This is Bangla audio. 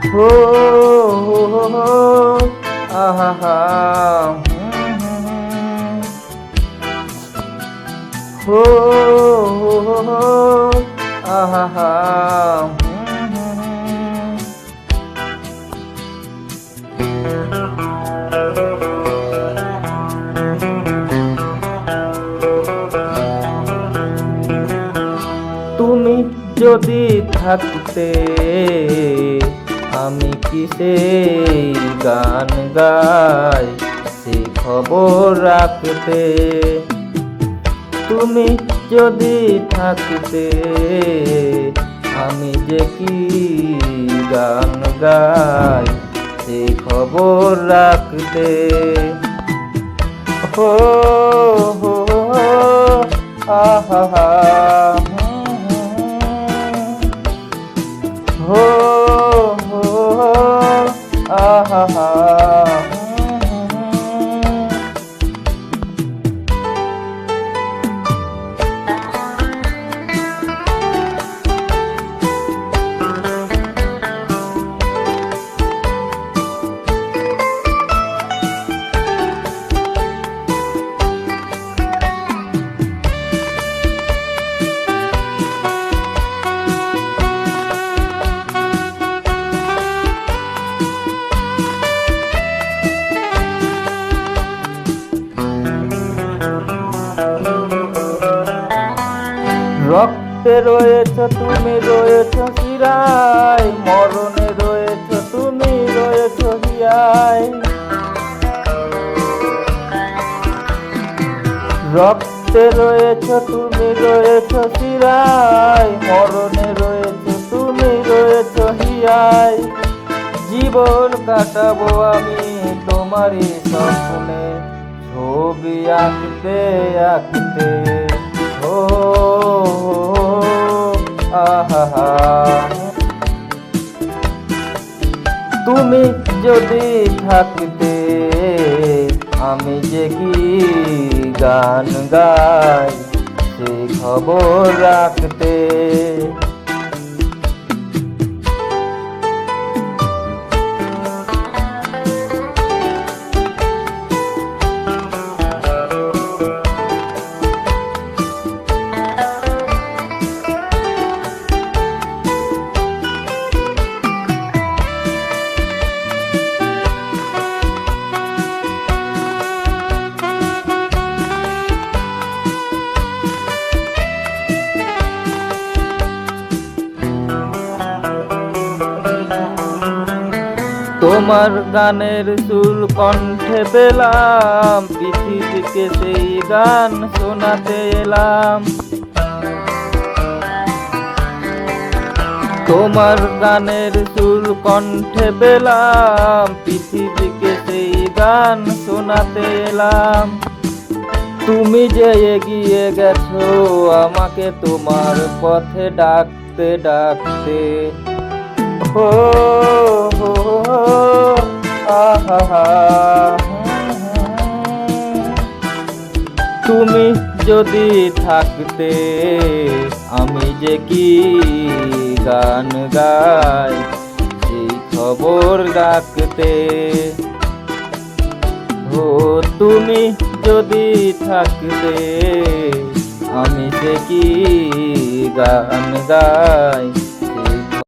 हो आहा हो आहा তুমি যদি থাকতে আমি কিসে গান গাই সে খবর রাখতে। তুমি যদি থাকতে আমি যে কি গান গাই সে খবর রাখতে। হো হো আহা हो आहा রক্তে রয়েছ তুমি রয়েছ শিরায়, মরণে রয়েছ তুমি রয়েছ হিয়ায়। রক্তে রয়েছ তুমি রয়েছ শিরায়, মরণে রয়েছ তুমি রয়েছ হিয়ায়। জীবন কাটাবো আমি তোমারই স্বপ্নে, ছবি আঁকতে আঁকতে। ও আহা তুমি যদি থাকতে আমি যে কি গান গাই সে খবর রাখতে। তোমার গানের সুর কণ্ঠে পেলাম, পৃথিবীকে সেই গান শোনাতে এলাম। তোমার গানের সুর কণ্ঠে পেলাম, পৃথিবীকে সেই গান শোনাতে এলাম। তুমি যে এগিয়ে গেছো আমাকে তোমার পথে ডাকতে ডাকতে। हो आहा তুমি যদি থাকতে আমি যে কি গান গাই সেই খবর রাখতে। ও তুমি যদি থাকতে আমি যে কি গান গাই